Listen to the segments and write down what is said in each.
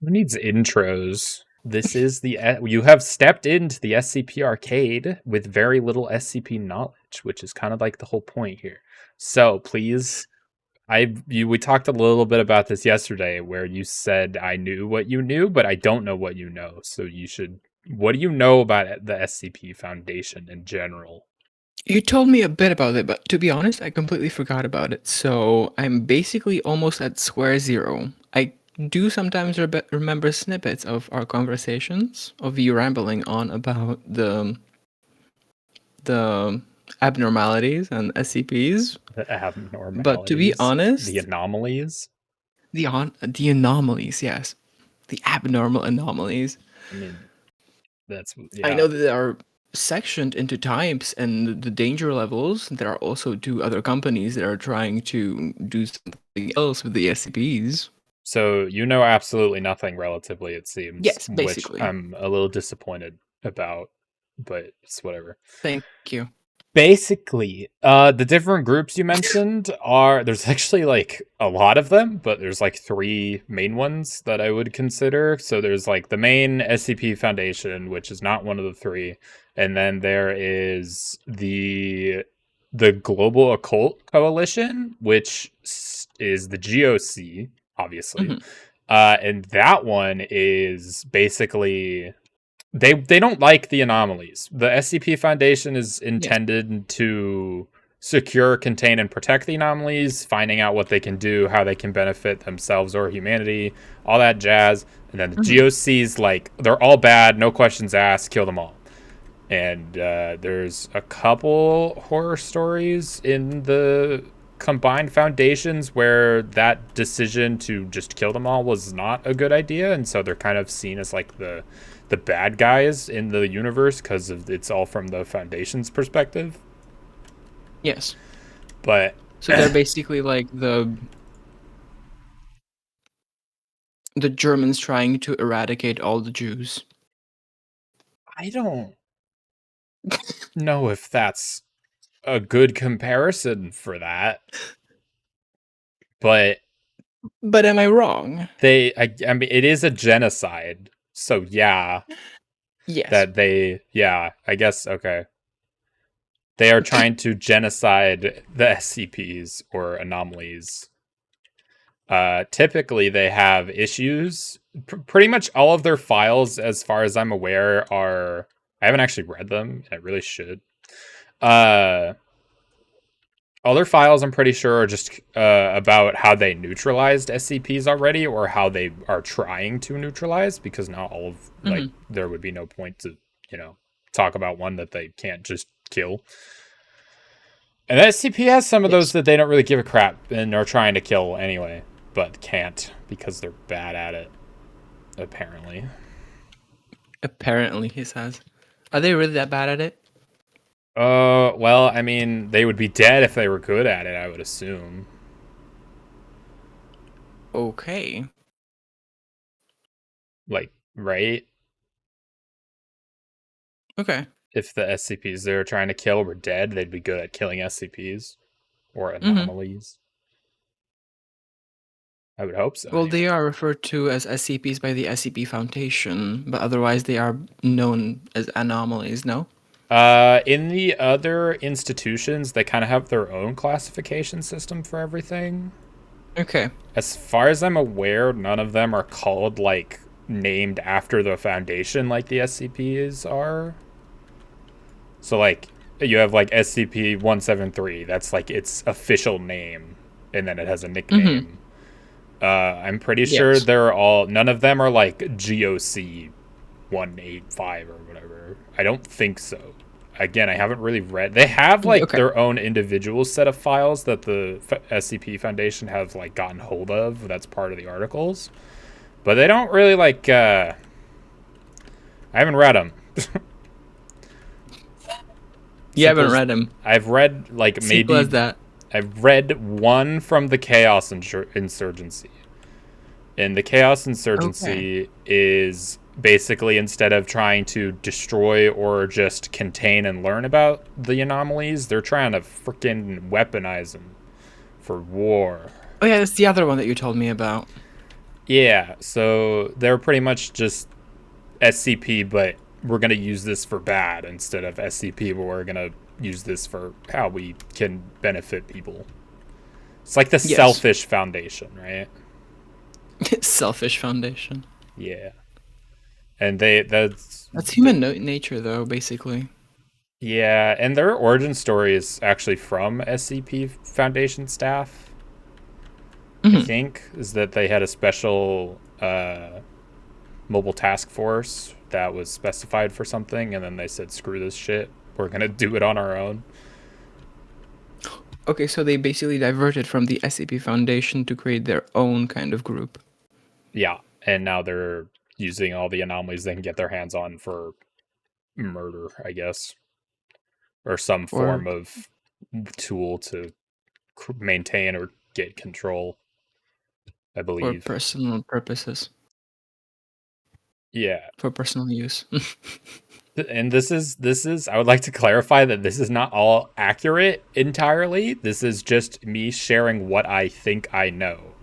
Who needs intros? This is you have stepped into the SCP arcade with very little SCP knowledge, which is kind of like the whole point here. So please, we talked a little bit about this yesterday, where you said I knew what you knew, but I don't know what you know. So you should. What do you know about the SCP Foundation in general? You told me a bit about it, but to be honest, I completely forgot about it. So I'm basically almost at square zero. I do sometimes remember snippets of our conversations, of you rambling on about the abnormalities and SCPs. The But to be abnormalities, the honest, anomalies. the anomalies, yes, the abnormal anomalies. I mean, that's I yeah. know that they are sectioned into types and the danger levels. There are also two other companies that are trying to do something else with the SCPs. So you know absolutely nothing relatively, it seems, Yes, which basically. I'm a little disappointed about, but it's whatever. Thank you. Basically, the different groups you mentioned there's actually like a lot of them, but there's like three main ones that I would consider. So there's like the main SCP Foundation, which is not one of the three, and then there is the Global Occult Coalition, which is the GOC, obviously. Hmm. And that one is basically they don't like the anomalies. The SCP Foundation is Yes. intended to secure, contain, and protect the anomalies, finding out what they can do, how they can benefit themselves or humanity, all that jazz. And then the Hmm. GOC's like they're all bad, no questions asked, kill them all. And there's a couple horror stories in the combined foundations where that decision to just kill them all was not a good idea, and so they're kind of seen as like the bad guys in the universe because of it's all from the foundation's perspective. Yes. But So they're basically like the Germans trying to eradicate all the Jews. I don't know if that's a good comparison for that. But But am I wrong? I mean, it is a genocide. So yeah, Yes. yeah, I guess, okay. They are trying to genocide the SCPs or anomalies. Typically, they have issues. Pretty much all of their files, as far as I'm aware, are. I haven't actually read them. I really should. Uh, all their files, I'm pretty sure, are just about how they neutralized SCPs already, or how they are trying to neutralize. Because not all of Hmm. there would be no point to talk about one that they can't just kill. And the SCP has some of those Yes. that they don't really give a crap and are trying to kill anyway, but can't because they're bad at it, apparently. Apparently, he says. Are they really that bad at it? Well, I mean, they would be dead if they were good at it, I would assume. Okay. Like, right? Okay. If the SCPs they're trying to kill were dead, they'd be good at killing SCPs or Hmm. anomalies. I would hope so, Well, they anyway. are referred to as SCPs by the SCP Foundation, but otherwise they are known as anomalies, no? In the other institutions, they kind of have their own classification system for everything. Okay. As far as I'm aware, none of them are called like named after the foundation like the SCPs are. So like you have like SCP-173, that's like its official name, and then it has a Mm-hmm. nickname. I'm pretty sure Yes. they're all none of them are like GOC 185 or whatever. I don't think so. Again, I haven't really read. They have like Okay. their own individual set of files that the SCP Foundation have like gotten hold of. That's part of the articles, but they don't really like. I haven't read them. You haven't Simple. read them. I've read like Simple as maybe that. I've read one from the Chaos Insurgency. And the Chaos Okay. Insurgency is basically instead of trying to destroy or just contain and learn about the anomalies, they're trying to freaking weaponize them for war. Oh yeah, that's the other one that you told me about. Yeah, so they're pretty much just SCP, but we're gonna use this for bad instead of SCP, but we're gonna use this for how we can benefit people. It's like the Yes. selfish foundation, right? Selfish foundation. Yeah, and that's That's human nature, though, basically. yeah, and their origin story is actually from SCP Foundation staff. I Hmm. think is that they had a special mobile task force that was specified for something, and then they said, "Screw this shit, we're gonna do it on our own." Okay, so they basically diverted from the SCP Foundation to create their own kind of group. Yeah, and now they're using all the anomalies they can get their hands on for murder, I guess, or some Or form of tool to maintain or get control, I for believe. personal purposes, Yeah. for personal use. And this is I would like to clarify that this is not all accurate entirely. This is just me sharing what I think I know.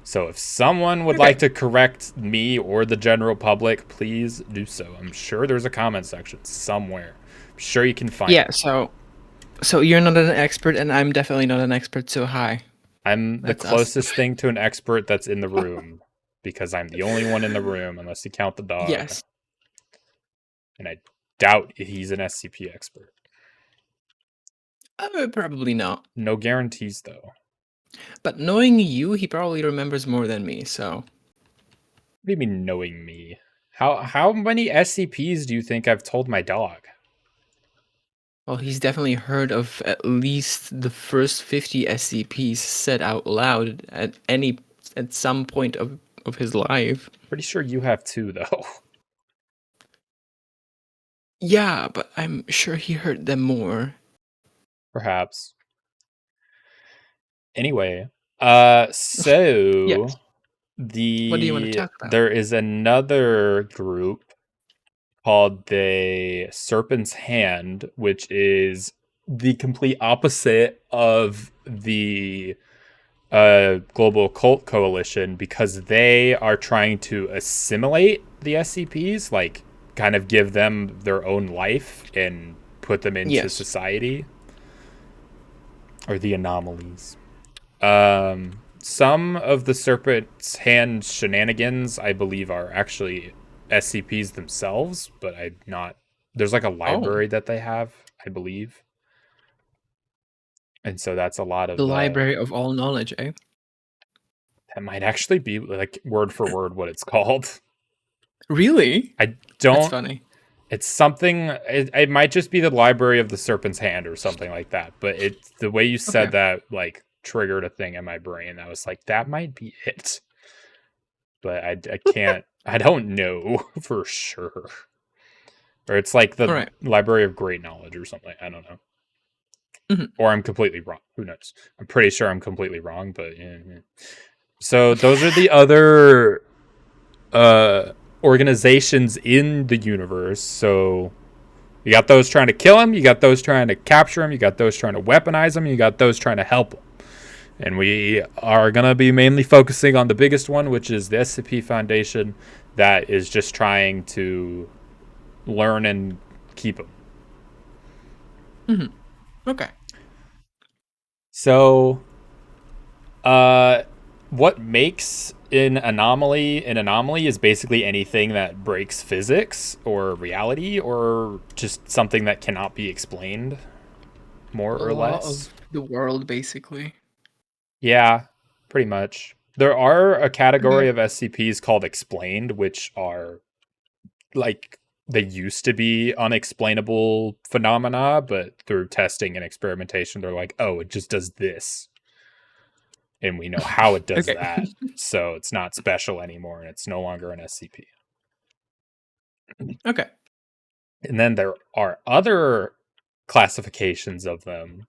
So if someone would like Okay. to correct me or the general public, please do so. I'm sure there's a comment section somewhere. I'm sure you can find Yeah, it. so you're not an expert and I'm definitely not an expert, so hi. I'm the That's us. closest thing to an expert that's in the room because I'm the only one in the room unless you count the dog. Yes. And I doubt he's an SCP expert. Probably not. No guarantees though. But knowing you, he probably remembers more than me, so. What do you mean knowing me? How many SCPs do you think I've told my dog? Well, he's definitely heard of at least the first 50 SCPs said out loud at some point of his life. Pretty sure you have two though. Yeah, but I'm sure he heard them more. Perhaps. Anyway, Yes. so What do you want to talk about? there is another group called the Serpent's Hand, which is the complete opposite of the global cult coalition because they are trying to assimilate the SCPs, like kind of give them their own life and put them into Yes. society, or the anomalies. Some of the Serpent's Hand shenanigans, I believe, are actually SCPs themselves, but I'm not. There's like a Oh, library that they have, I believe, and so that's a lot the of the. library of all knowledge, eh? That might actually be like word for word what it's called. Really? I That's don't. funny. It's something. It might just be the Library of the Serpent's Hand or something like that. But the way you said Okay. that like triggered a thing in my brain. I was like, that might be it. But I can't. I don't know for sure. Or it's like All the right. Library of Great Knowledge or something. I don't know. Mhm. Or I'm completely wrong. Who knows? I'm pretty sure I'm completely wrong. But yeah, yeah. So those are the other uh organizations in the universe. So you got those trying to kill him, you got those trying to capture him, you got those trying to weaponize him, you got those trying to help him. And we are going to be mainly focusing on the biggest one, which is the SCP Foundation, that is just trying to learn and keep him. Mhm. Okay. So, uh, what makes an anomaly is basically anything that breaks physics or reality or just something that cannot be explained, more The or law less. of the world, basically. Yeah, pretty much. There are a Okay. category of SCPs called explained, which are like they used to be unexplainable phenomena, but through testing and experimentation, they're like, oh, it just does this. And we know how it does Okay. that. So it's not special anymore and it's no longer an SCP. Okay. And then there are other classifications of them,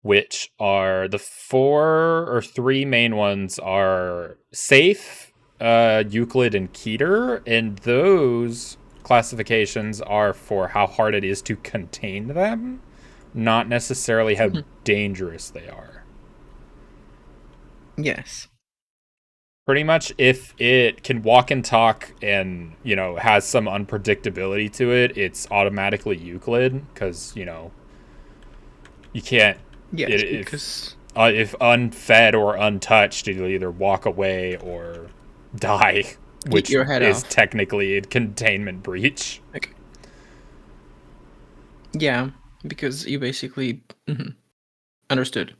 which are the four or three main ones are safe, Euclid, and Keter. And those classifications are for how hard it is to contain them, not necessarily how Mhm. dangerous they are. Yes. Pretty much, if it can walk and talk and, has some unpredictability to it, it's automatically Euclid because, you can't, Yes, if because if unfed or untouched, it'll either walk away or die, eat which your head is off. technically a containment breach. Like, yeah, because you basically understood.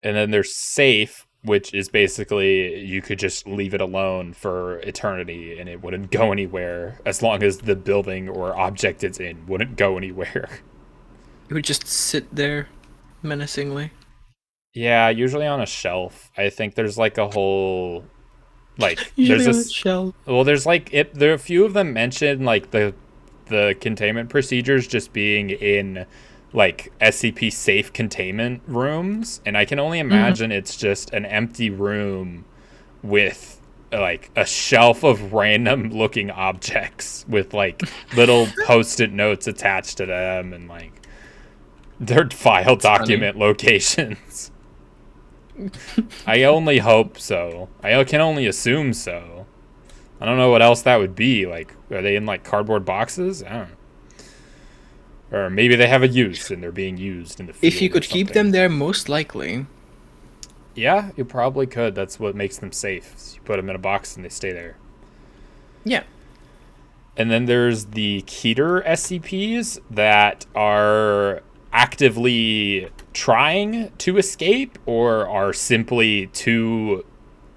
And then there's safe, which is basically you could just leave it alone for eternity and it wouldn't go anywhere as long as the building or object it's in wouldn't go anywhere. You would just sit there menacingly. Yeah, usually on a shelf. I think there's like a whole there's Usually on a this shelf. well there's like it there are a few of them mentioned like the containment procedures just being in like SCP safe containment rooms, and I can only Mm-hmm. imagine it's just an empty room with like a shelf of random looking objects with like little post-it notes attached to them and like their file It's funny. document locations. I only hope so. I can only assume so. I don't know what else that would be. Like, are they in like cardboard boxes? I don't know. Or maybe they have a use and they're being used in the If you field or could keep them something. there, most likely. Yeah, you probably could. That's what makes them safe. You put them in a box and they stay there. Yeah. And then there's the Keter SCPs that are actively trying to escape or are simply too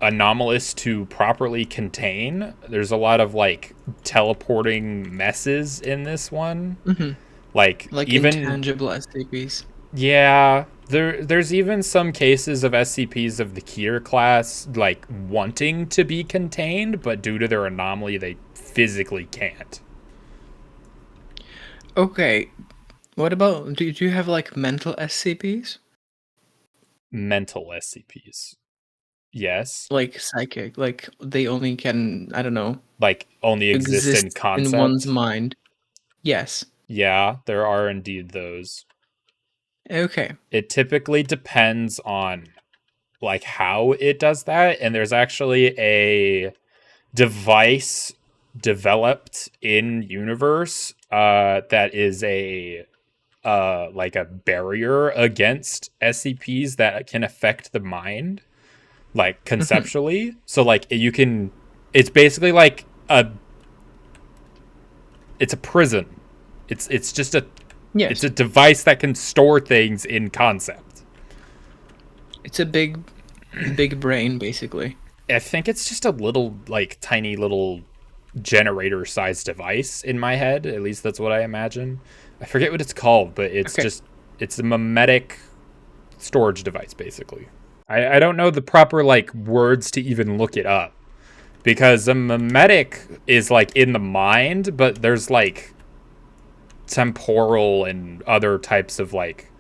anomalous to properly contain. There's a lot of like teleporting messes in this one. Mm-hmm. Like Like even intangible SCPs. yeah, there's even some cases of SCPs of the Keter class like wanting to be contained, but due to their anomaly they physically can't. Okay. What about do you have like mental SCPs? Mental SCPs. Yes. Like psychic, like they only can, I don't know, Like only exist in exist in one's concept. mind. Yes. Yeah, there are indeed those. Okay. It typically depends on like how it does that, and there's actually a device developed in universe that is a like a barrier against SCPs that can affect the mind like Mm-hmm. conceptually. So like you can it's basically like it's a prison. It's just it's Yes. a device that can store things in concept. It's a big brain basically. I think it's just a little like tiny little generator sized device in my head. At least that's what I imagine. I forget what it's called, but Okay. it's a memetic storage device basically. I don't know the proper like words to even look it up because a memetic is like in the mind, but there's like temporal and other types of like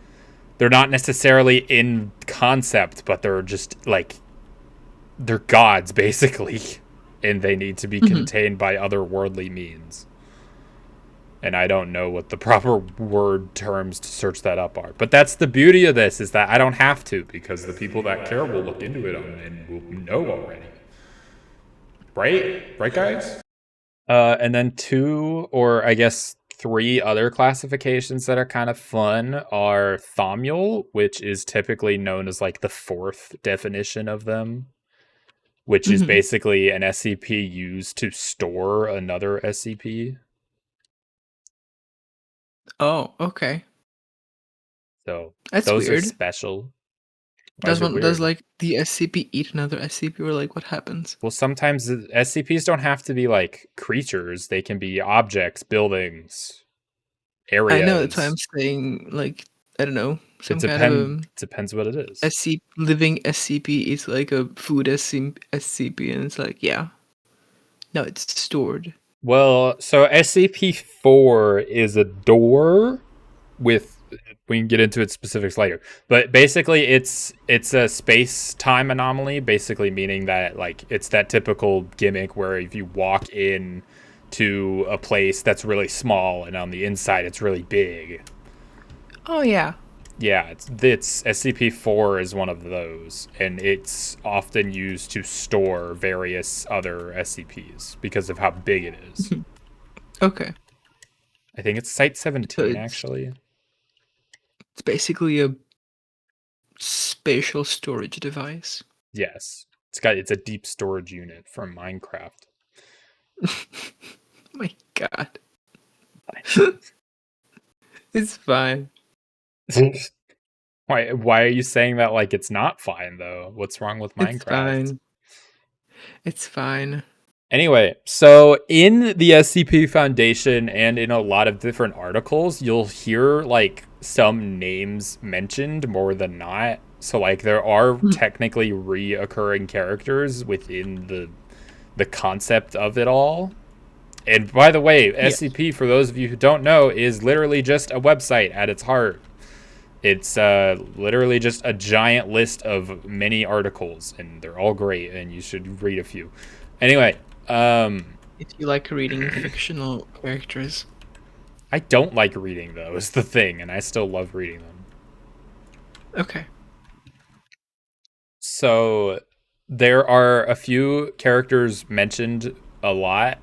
they're not necessarily in concept, but they're just like they're gods basically, and they need to be Mm-hmm. contained by otherworldly means. And I don't know what the proper word terms to search that up are. But that's the beauty of this is that I don't have to because the people that care will look into it and will know already. Right? Right, guys? And then two, or I guess three other classifications that are kind of fun are Thomule, which is typically known as like the fourth definition of them, which is Mm-hmm. basically an SCP used to store another SCP. Oh, okay. So That's those are weird. special. Why Does is it one does weird? like the SCP eat another SCP or like what happens? Well, sometimes the SCPs don't have to be like creatures, they can be objects, buildings, I know that's why I'm areas. saying like I don't know, It some kind of depends what it is. SCP living SCP is like a food SCP and it's like yeah. No, it's stored. Well, so SCP-4 is a door with we can get into its specifics later. But basically it's a space-time anomaly, basically meaning that like it's that typical gimmick where if you walk in to a place that's really small and on the inside it's really big. Oh yeah. Yeah, it's SCP-4 is one of those, and it's often used to store various other SCPs because of how big it is. Okay. I think it's Site So 17, actually. it's basically a spatial storage device. Yes. It's a deep storage unit from Minecraft. My God. It's fine. Why are you saying that like it's not fine though? What's wrong with It's Minecraft? fine. It's fine. Anyway, so in the SCP Foundation and in a lot of different articles, you'll hear like some names mentioned more than not. So like there are Mhm. technically reoccurring characters within the concept of it all. And by the way, Yes. SCP, for those of you who don't know, is literally just a website at its heart. It's literally just a giant list of many articles, and they're all great, and you should read a few. Anyway, If you like reading fictional characters. I don't like reading those, the thing, and I still love reading them. Okay. So there are a few characters mentioned a lot.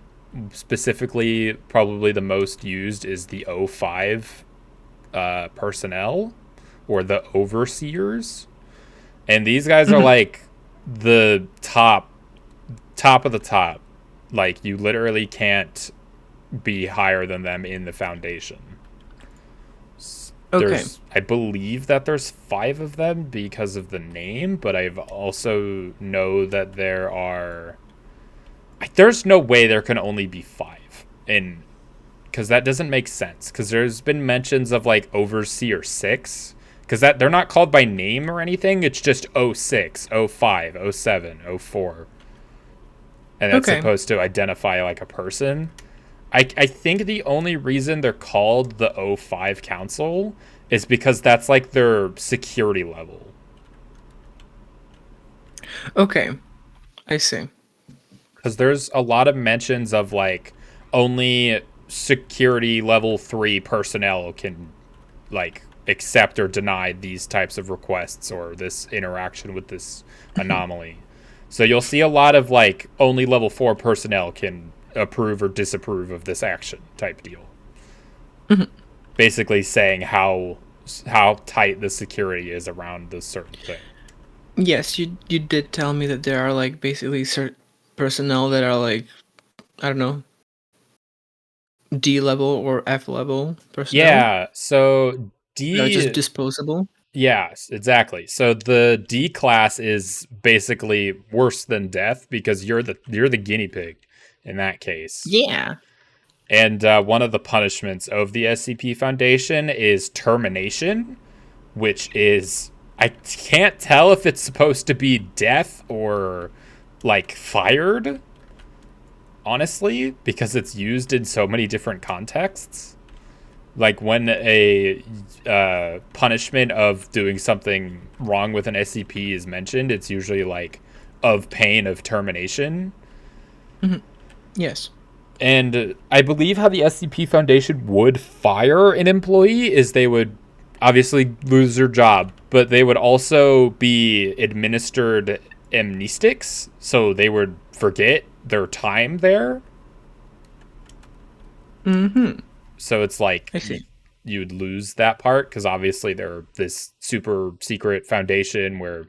Specifically, probably the most used is the O5 personnel or the overseers. And these guys are Mhm. like the top of the top. Like you literally can't be higher than them in the foundation. Okay. There's I believe that there's 5 of them because of the name, but I've also know that there's no way there can only be 5. And because that doesn't make sense, because there's been mentions of like overseer 6, because that they're not called by name or anything, it's just O 06, O 05, O 07, O 04, and that's Okay. supposed to identify like a person. I think the only reason they're called the O5 Council is because that's like their security level. Okay. I see. Because there's a lot of mentions of like only security level 3 personnel can like accept or deny these types of requests or this interaction with this anomaly. So you'll see a lot of like only level 4 personnel can approve or disapprove of this action type deal. Mhm. Basically saying how tight the security is around this certain thing. Yes, you did tell me that there are like basically certain personnel that are like, I don't know, D level or F level personnel Yeah, so that are just D disposable. yes, exactly. So the D class is basically worse than death because you're the guinea pig in that case. Yeah. And one of the punishments of the SCP Foundation is termination, which is I can't tell if it's supposed to be death or like fired, honestly, because it's used in so many different contexts. Like when a punishment of doing something wrong with an SCP is mentioned, it's usually like of pain of termination. Mhm. Yes. And I believe how the SCP Foundation would fire an employee is they would obviously lose their job, but they would also be administered amnestics, so they would forget their time there. Mm-hmm. So it's like I see. you would lose that part because obviously they're this super secret foundation where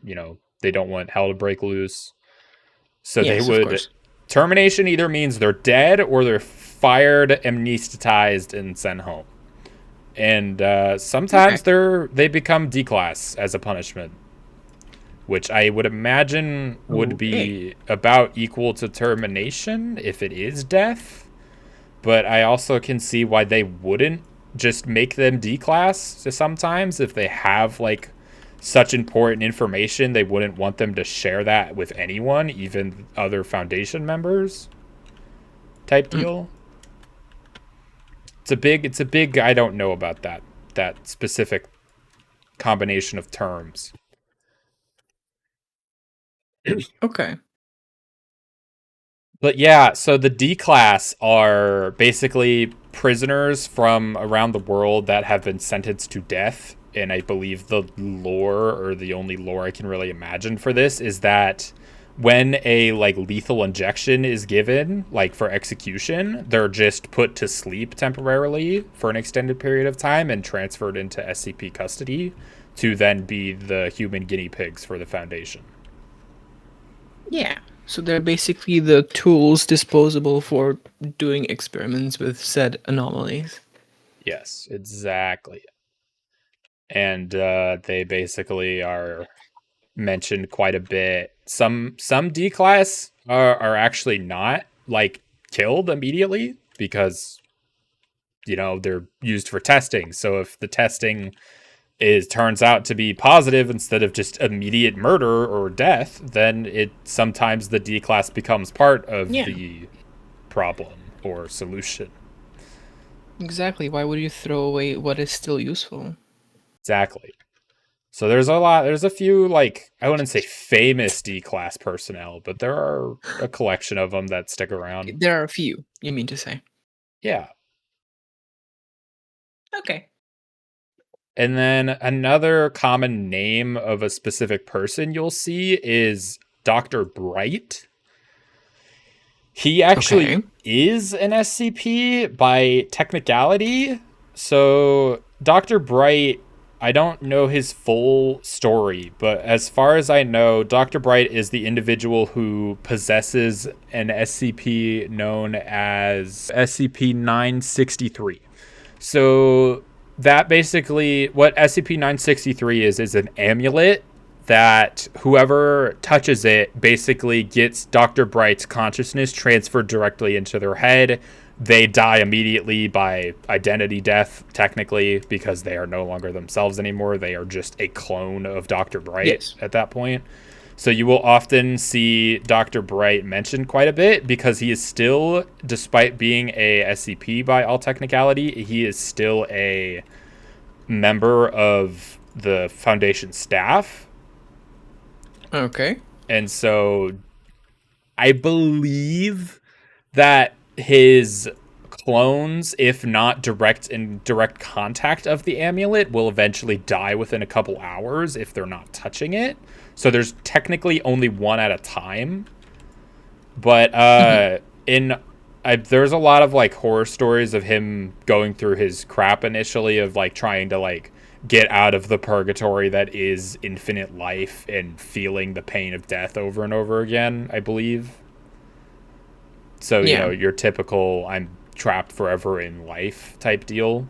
they don't want hell to break loose. So they Yes, of would course. termination either means they're dead or they're fired, amnestetized, and sent home. And Okay. sometimes they become D class as a punishment, which I would imagine would Okay. be about equal to termination if it is death. But I also can see why they wouldn't just make them D class sometimes if they have like such important information. They wouldn't want them to share that with anyone, even other Foundation members type Mm. deal. It's a big I don't know about that specific combination of terms. Okay. But yeah, so the D class are basically prisoners from around the world that have been sentenced to death and I believe the lore, or the only lore I can really imagine for this, is that when a like lethal injection is given, like for execution, they're just put to sleep temporarily for an extended period of time and transferred into SCP custody to then be the human guinea pigs for the Foundation. Yeah. So they're basically the tools disposable for doing experiments with said anomalies. Yes, exactly. And they basically are mentioned quite a bit. Some D class are actually not like killed immediately because they're used for testing. So if the testing is turns out to be positive instead of just immediate murder or death, then it sometimes the D class becomes part of Yeah. the problem or solution. Exactly. Why would you throw away what is still useful? Exactly. So there's a few, like, I wouldn't say famous D class personnel, but there are a collection of them that stick around. There are a few, you mean to say. Yeah. Okay. And then another common name of a specific person you'll see is Dr. Bright. He actually Okay. is an SCP by technicality. So, Dr. Bright, I don't know his full story, but as far as I know, Dr. Bright is the individual who possesses an SCP known as SCP 963. So, that basically, what SCP 963 is an amulet that whoever touches it basically gets Dr. Bright's consciousness transferred directly into their head. They die immediately by identity death, technically, because they are no longer themselves anymore. They are just a clone of Dr. Bright Yes. at that point. So you will often see Dr. Bright mentioned quite a bit because he is still, despite being a SCP by all technicality, he is still a member of the Foundation staff. Okay. And so I believe that his clones, if not direct contact of the amulet, will eventually die within a couple hours if they're not touching it. So there's technically only one at a time. But Mm-hmm. there's a lot of like horror stories of him going through his crap initially, of like trying to like get out of the purgatory that is infinite life and feeling the pain of death over and over again, I believe. So, Yeah. your typical I'm trapped forever in life type deal.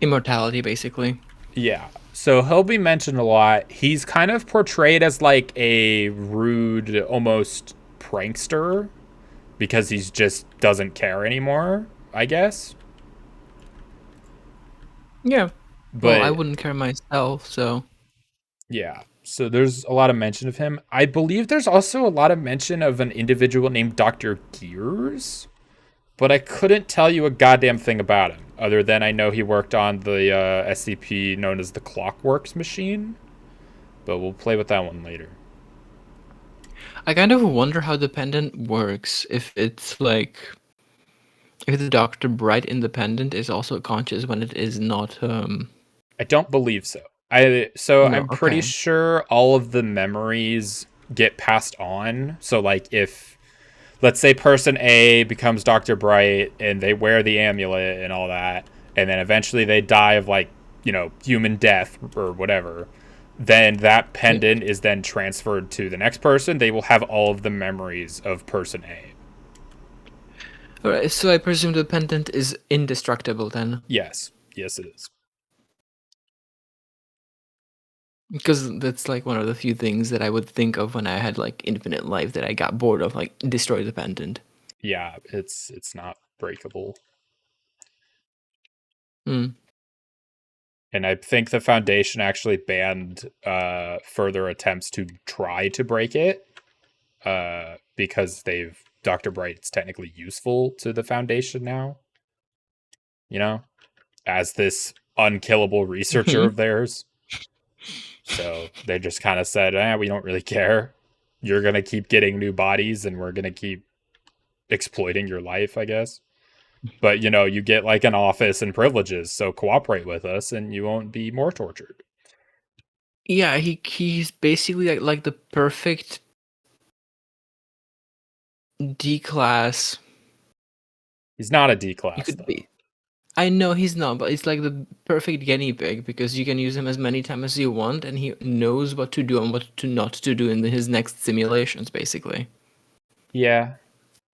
Immortality, basically. Yeah. So he'll be mentioned a lot. He's kind of portrayed as like a rude, almost prankster because he's just doesn't care anymore, I guess. Yeah. Well, I But wouldn't care myself, so. yeah. So there's a lot of mention of him. I believe there's also a lot of mention of an individual named Dr. Gears, but I couldn't tell you a goddamn thing about him other than I know he worked on the SCP known as the Clockworks machine. But we'll play with that one later. I kind of wonder how dependent works. If it's like. If the Dr. Bright independent is also conscious when it is not, I don't believe so. I'm No, pretty okay. sure all of the memories get passed on. So like if let's say person A becomes Dr. Bright and they wear the amulet and all that, and then eventually they die of like, human death or whatever, then that Yeah. pendant is then transferred to the next person. They will have all of the memories of person A. Alright, so I presume the pendant is indestructible then. Yes. Yes, it is. Because that's like one of the few things that I would think of when I had like infinite life that I got bored of, like destroy the pendant. Yeah, it's not breakable. Hmm. And I think the Foundation actually banned further attempts to try to break it because Dr. Bright's technically useful to the Foundation now, you know, as this unkillable researcher Hmm. of theirs. So they just kind of said, we don't really care. You're going to keep getting new bodies and we're going to keep exploiting your life, I guess. But you get like an office and privileges, so cooperate with us and you won't be more tortured. Yeah, he's basically like the perfect D class. He's not a D You class could though. be. I know he's not, but it's like the perfect guinea pig because you can use him as many times as you want, and he knows what to do and what to not to do in his next simulations, basically. Yeah,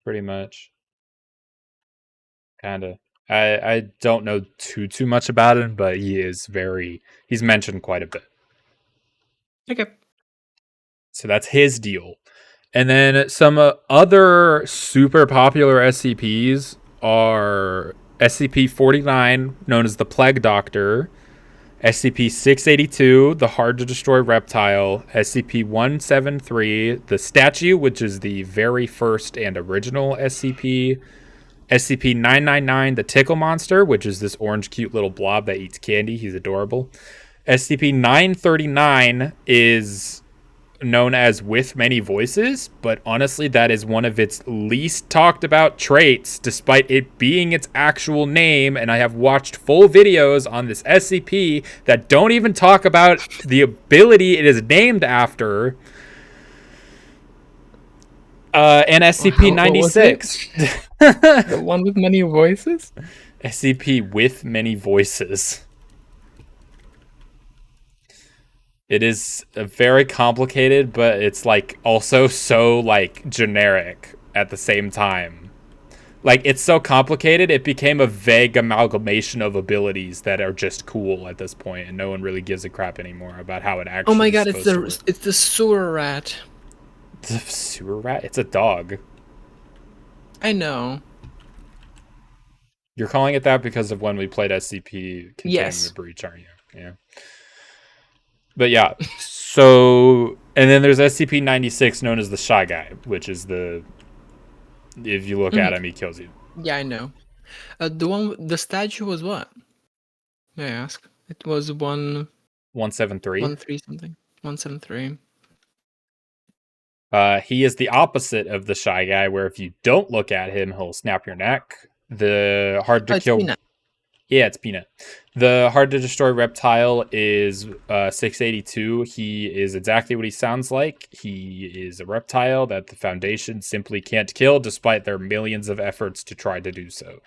pretty much. Kind of. I don't know too much about him, but he's mentioned quite a bit. Okay. So that's his deal. And then some other super popular SCPs are SCP-49, known as the Plague Doctor, SCP-682, the Hard to Destroy Reptile, SCP-173, the Statue, which is the very first and original SCP, SCP-999, the Tickle Monster, which is this orange cute little blob that eats candy. He's adorable. SCP-939 is known as With Many Voices, but honestly, that is one of its least talked about traits, despite it being its actual name. And I have watched full videos on this SCP that don't even talk about the ability it is named after. And SCP What was it? 96. The one with many voices? SCP With Many Voices. It is very complicated, but it's like also so like generic at the same time. Like it's so complicated, it became a vague amalgamation of abilities that are just cool at this point, and no one really gives a crap anymore about how it Oh my actually is god, it's supposed to work. the sewer rat. The sewer rat? It's a dog. I know. You're calling it that because of when we played SCP Containing the Yes. Breach, aren't you? Yeah. But yeah, so and then there's SCP-96 known as the Shy Guy, which is if you look at him, he kills you. Yeah, I know. The statue was what? May I ask? It was 173. 113 something. 173. He is the opposite of the Shy Guy, where if you don't look at him, he'll snap your neck. The hard to Oh, it's kill. Peanut. Yeah, it's Peanut. The hard to destroy reptile is 682. He is exactly what he sounds like. He is a reptile that the Foundation simply can't kill, despite their millions of efforts to try to do so.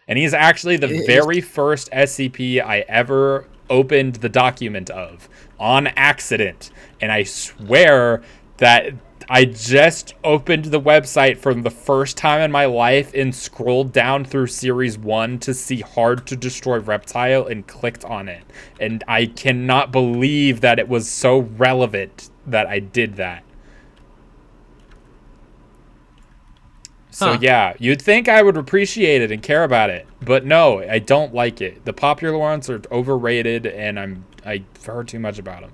And he's actually the It is. very first SCP I ever opened the document of on accident. And I swear that I just opened the website for the first time in my life and scrolled down through Series 1 to see Hard to Destroy Reptile and clicked on it. And I cannot believe that it was so relevant that I did that. So Huh. yeah, you'd think I would appreciate it and care about it, but no, I don't like it. The popular ones are overrated, and I've heard too much about them.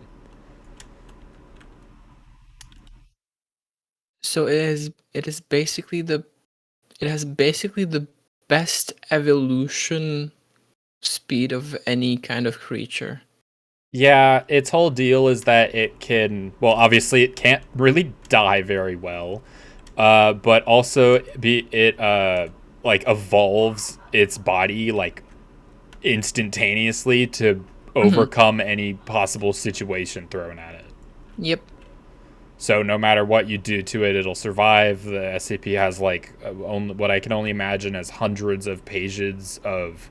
So it is basically it has basically the best evolution speed of any kind of creature. Yeah, its whole deal is that it can. Well, obviously, it can't really die very well, but also it like evolves its body like instantaneously to Hmm. overcome any possible situation thrown at it. Yep. So no matter what you do to it, it'll survive. The SCP has like what I can only imagine as hundreds of pages of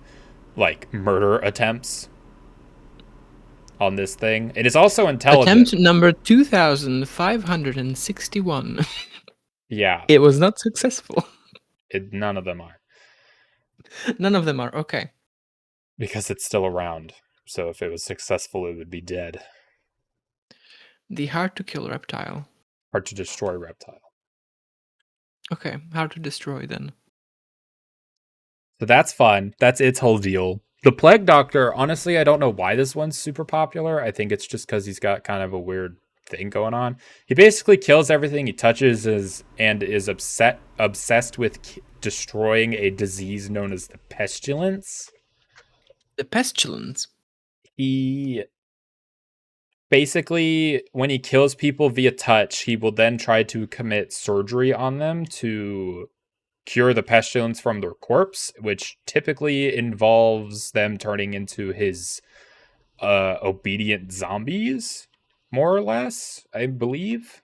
like murder attempts on this thing. It is also intelligent. Attempt number 2561. Yeah, It was not successful. none of them are None of them are. Okay. because it's still around. So if it was successful, it would be dead. The hard to kill reptile. Hard to destroy reptile. Okay, hard to destroy then. So that's fun. That's its whole deal. The Plague Doctor, honestly, I don't know why this one's super popular. I think it's just because he's got kind of a weird thing going on. He basically kills everything he touches and is obsessed with destroying a disease known as the pestilence. The pestilence. He basically, when he kills people via touch, he will then try to commit surgery on them to cure the pestilence from their corpse, which typically involves them turning into his obedient zombies, more or less, I believe.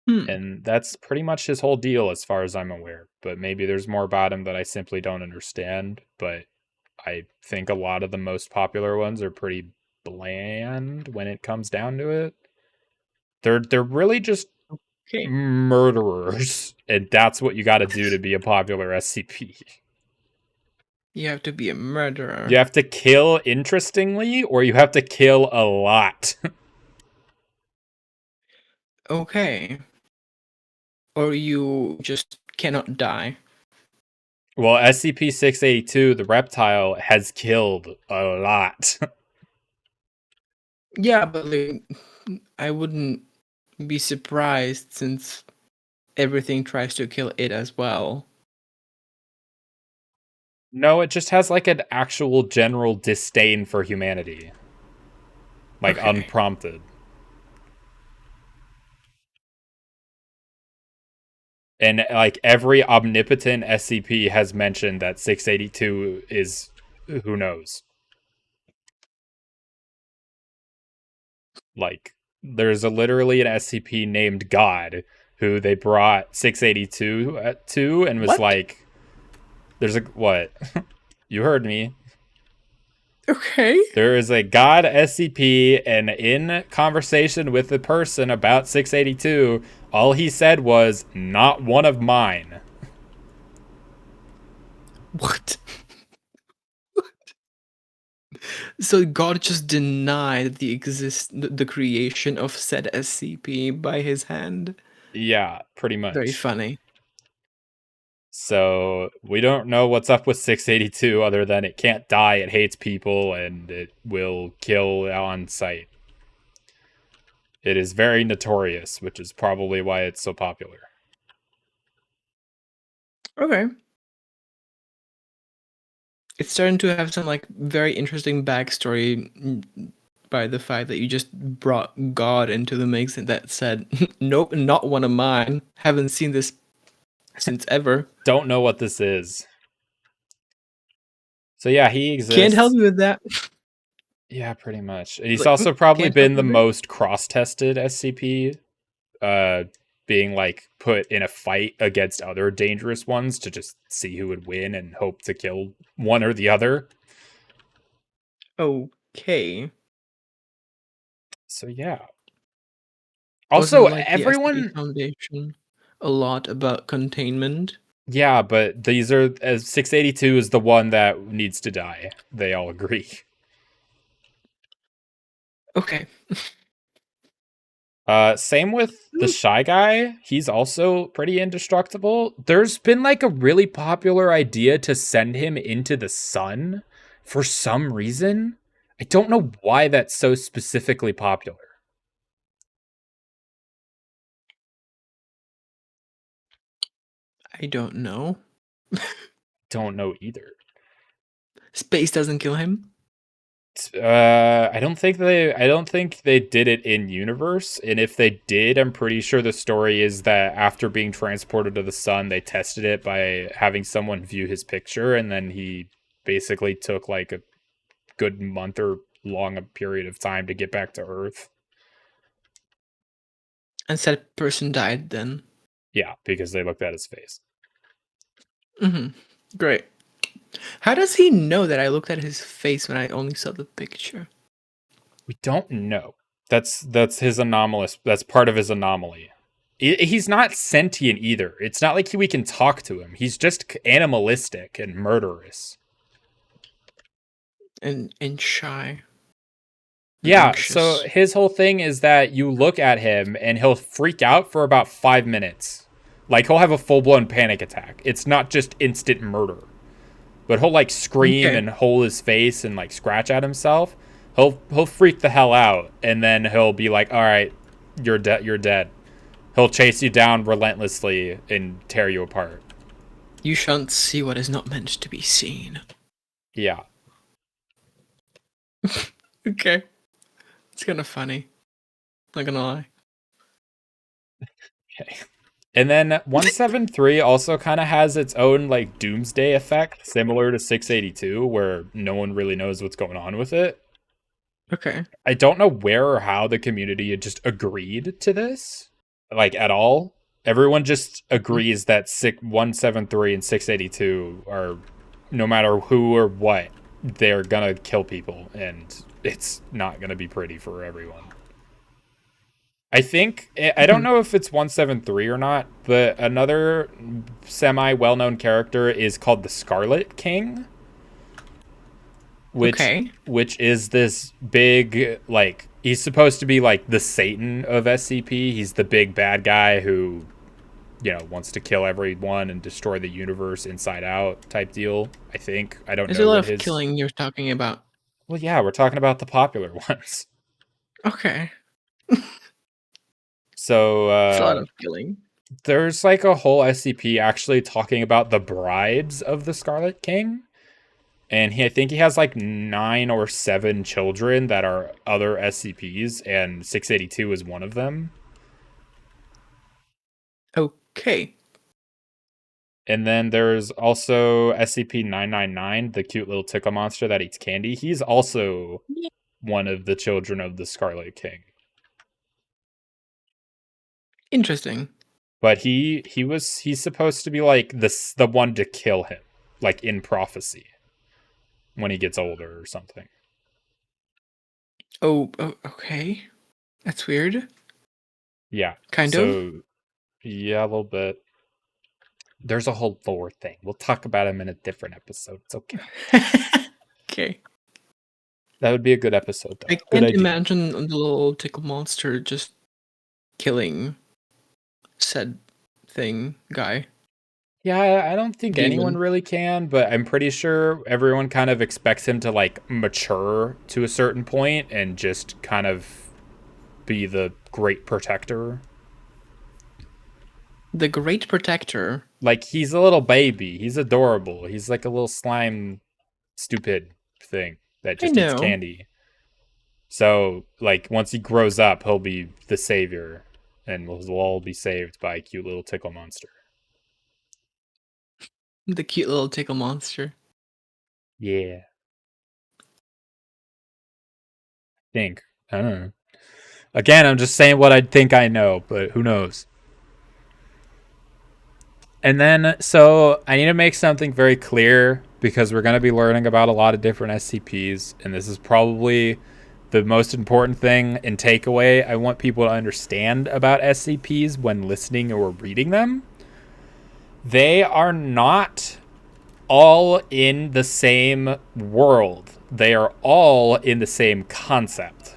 Hmm. And that's pretty much his whole deal as far as I'm aware. But maybe there's more about him that I simply don't understand. But I think a lot of the most popular ones are pretty bland when it comes down to it. They're really just Okay. murderers, and that's what you got to do to be a popular SCP. You have to be a You murderer. have to kill interestingly, or you have to kill a lot. Okay. Or you just cannot die. Well, SCP-682, the reptile, has killed a lot. Yeah, but like, I wouldn't be surprised since everything tries to kill it as well. No, it just has like an actual general disdain for humanity. Like Okay. unprompted. And like every omnipotent SCP has mentioned that 682 is who knows. Like there's literally an SCP named God who they brought 682 to and was What? like, there's a what? You heard me. Okay. There is a God SCP, and in conversation with the person about 682, all he said was, not one of mine. What? So God just denied the creation of said SCP by his hand. Yeah, pretty Very much. funny. So we don't know what's up with 682 other than it can't die, it hates people, and it will kill on sight. It is very notorious, which is probably why it's so popular. Okay. It's starting to have some like very interesting backstory by the fact that you just brought God into the mix and that said, nope, not one of mine. Haven't seen this since ever. Don't know what this is. So yeah, he Can't help exists. you with that. Yeah, pretty much. And he's Like, also probably can't help been the you with it. most cross-tested SCP, being like put in a fight against other dangerous ones to just see who would win and hope to kill one or the other. Okay. So yeah. Wasn't Also, like the SCP everyone, Foundation a lot about containment? yeah, but these are 682 is the one that needs to die. They all agree. Okay. Same with the Shy Guy. He's also pretty indestructible. There's been like a really popular idea to send him into the sun for some reason. I don't know why that's so specifically popular. I don't know. Don't know either. Space doesn't kill him? I don't think they did it in universe. And if they did, I'm pretty sure the story is that after being transported to the sun, they tested it by having someone view his picture, and then he basically took like a good month or long a period of time to get back to Earth. And said person died then. Yeah, because they looked at his face. Mm-hmm. Great. How does he know that I looked at his face when I only saw the picture? We don't know. That's his anomalous. That's part of his anomaly. He's not sentient either. It's not like we can talk to him. He's just animalistic and murderous. And shy and Yeah, so anxious. his whole thing is that you look at him and he'll freak out for about 5 minutes. Like he'll have a full blown panic attack. It's not just instant murder. But he'll like scream Okay. and hold his face and like scratch at himself. He'll freak the hell out, and then he'll be like, "All right, you're dead. You're dead." He'll chase you down relentlessly and tear you apart. You shan't see what is not meant to be seen. Yeah. Okay. It's kind of funny. Not gonna lie. Okay. And then 173 also kind of has its own like doomsday effect, similar to 682, where no one really knows what's going on with it. Okay. I don't know where or how the community had just agreed to this, like at all. Everyone just agrees that 173 and 682 are, no matter who or what, they're gonna kill people, and it's not gonna be pretty for everyone. I think I don't Mhm. know if it's 173 or not, but another semi well-known character is called the Scarlet King, which Okay. which is this big, like, he's supposed to be like the Satan of SCP. He's the big bad guy who, wants to kill everyone and destroy the universe inside out type deal. I think. I don't There's a know lot what of his. killing you're talking about. Well, yeah, we're talking about the popular ones. Okay. So It's a lot of killing. there's like a whole SCP actually talking about the brides of the Scarlet King. And I think he has like 9 or 7 children that are other SCPs, and 682 is one of them. Okay. And then there's also SCP-999, the cute little tickle monster that eats candy. He's also Yeah. one of the children of the Scarlet King. Interesting. But he's supposed to be like the one to kill him, like in prophecy, when he gets older or something. Oh, okay. That's weird. Yeah. Kind of. So yeah, a little bit. There's a whole lore thing. We'll talk about him in a different episode. It's okay. Okay. That would be a good episode, though. I Good can't idea. imagine the little tickle monster just killing said thing guy. Yeah, I don't think anyone Demon. really can, but I'm pretty sure everyone kind of expects him to like mature to a certain point and just kind of be the great protector. The Great Protector. Like he's a little baby. He's adorable. He's like a little slime stupid thing that I just eats know. candy. So, like, once he grows up, he'll be the savior, and we'll all be saved by a cute little tickle monster. The cute little tickle monster. Yeah. Think. I don't know. Again, I'm just saying what I think I know, but who knows? And then, so I need to make something very clear because we're going to be learning about a lot of different SCPs, and this is probably the most important thing and takeaway I want people to understand about SCPs when listening or reading them. They are not all in the same world. They are all in the same concept.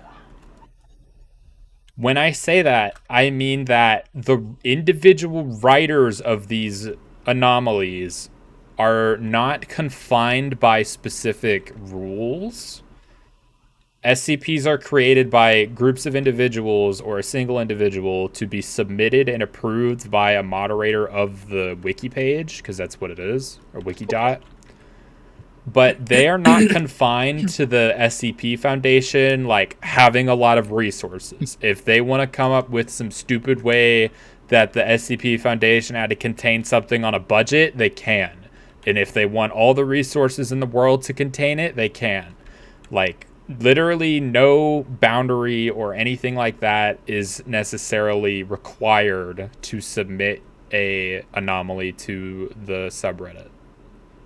When I say that, I mean that the individual writers of these anomalies are not confined by specific rules. SCPs are created by groups of individuals or a single individual to be submitted and approved by a moderator of the wiki page, because that's what it is, or wikidot. But they are not confined to the SCP Foundation, like having a lot of resources. If they want to come up with some stupid way that the SCP Foundation had to contain something on a budget, they can. And if they want all the resources in the world to contain it, they can. Like, literally no boundary or anything like that is necessarily required to submit a anomaly to the subreddit.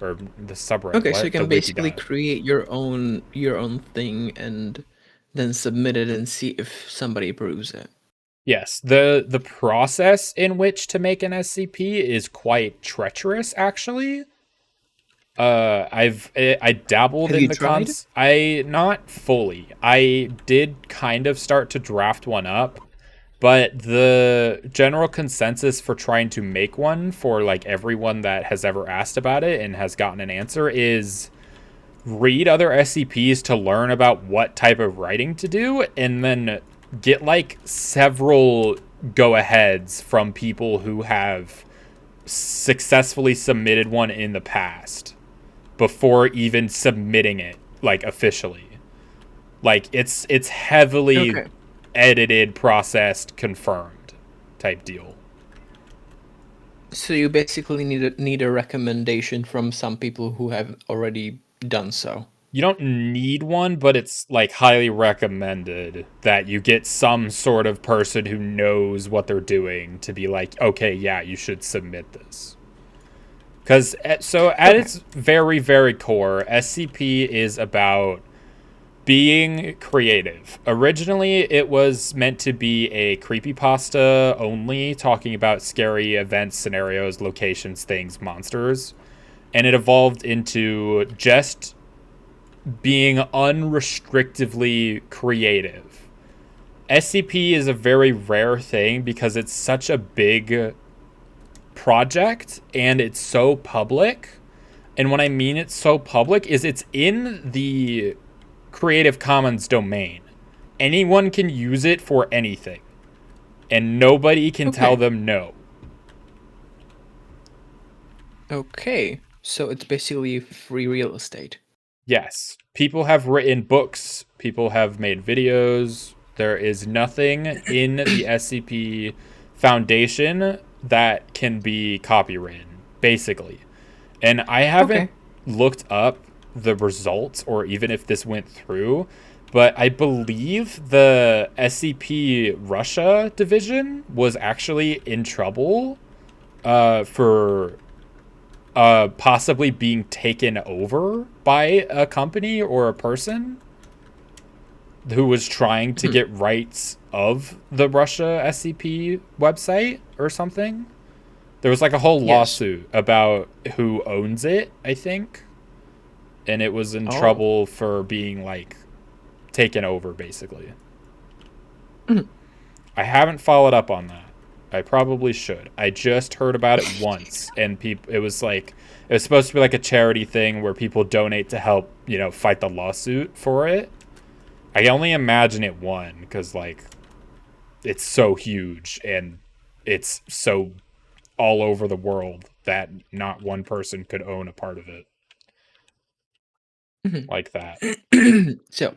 Or the subreddit, Okay, so you what? The can basically wikidot. create your own thing and then submit it and see if somebody approves it. Yes, the process in which to make an SCP is quite treacherous, actually. I dabbled Have in you the tried? I not fully. I did kind of start to draft one up, but the general consensus for trying to make one for like everyone that has ever asked about it and has gotten an answer is read other SCPs to learn about what type of writing to do, and then get like several go aheads from people who have successfully submitted one in the past before even submitting it like officially. Like it's heavily Okay. edited, processed, confirmed type deal. So you basically need a recommendation from some people who have already done so. You don't need one, but it's like highly recommended that you get some sort of person who knows what they're doing to be like, okay, yeah, you should submit this. Because so at Okay. its very, very core, SCP is about being creative. Originally, it was meant to be a creepypasta only, talking about scary events, scenarios, locations, things, monsters. And it evolved into just being unrestrictively creative. SCP is a very rare thing because it's such a big project and it's so public. And when I mean it's so public is it's in the Creative Commons domain. Anyone can use it for anything. And nobody can tell Okay. them no. Okay. So it's basically free real estate. Yes, people have written books, people have made videos. There is nothing in the SCP Foundation that can be copywritten, basically. And I haven't Okay. looked up the results or even if this went through, but I believe the SCP Russia division was actually in trouble for possibly being taken over by a company or a person who was trying to Hmm. get rights of the Russia SCP website or something. There was like a whole Yes. lawsuit about who owns it, I think. And it was in Oh. trouble for being like taken over, basically. Mhm. I haven't followed up on that. I probably should. I just heard about it once, and it was like it was supposed to be like a charity thing where people donate to help, fight the lawsuit for it. I can only imagine it won because like it's so huge and it's so all over the world that not one person could own a part of it Mhm. like that. So,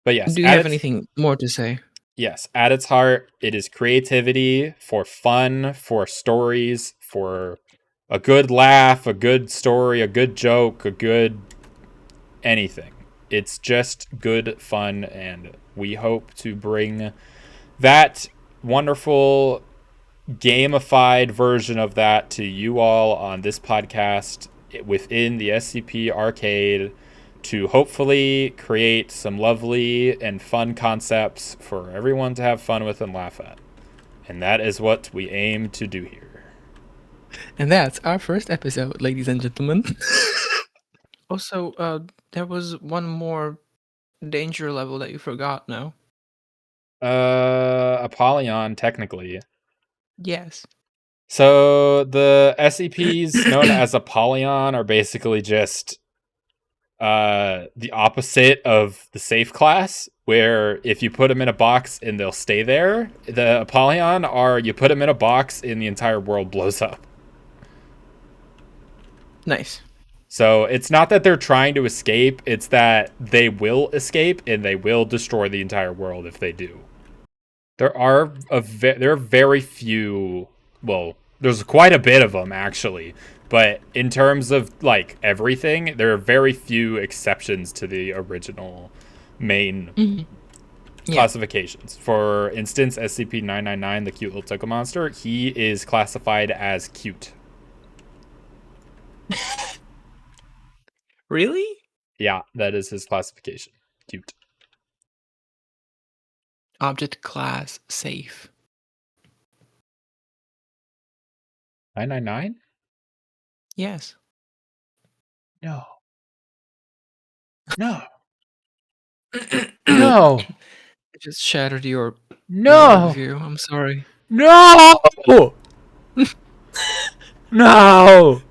But yes, do you have anything more to say? at its heart, it is creativity for fun, for stories, for a good laugh, a good story, a good joke, a good anything. It's just good fun, and we hope to bring that wonderful gamified version of that to you all on this podcast within the SCP arcade to hopefully create some lovely and fun concepts for everyone to have fun with and laugh at. And that is what we aim to do here. And that's our first episode, ladies and gentlemen. Also, there was one more danger level that you forgot now. Apollyon, technically. Yes. So the SCPs known as Apollyon are basically just the opposite of the safe class, where if you put them in a box and they'll stay there. The Apollyon are you put them in a box and the entire world blows up. Nice. So it's not that they're trying to escape, it's that they will escape and they will destroy the entire world if they do. There are very few, well, there's quite a bit of them actually, but in terms of like everything, there are very few exceptions to the original main Mhm. Yeah. classifications. For instance, SCP-999, the cute little Toka monster, he is classified as cute. Really? Yeah, that is his classification. Cute. Object class safe. 999? Yes. No. No. I No. just shattered your No. worldview. I'm sorry. No. No.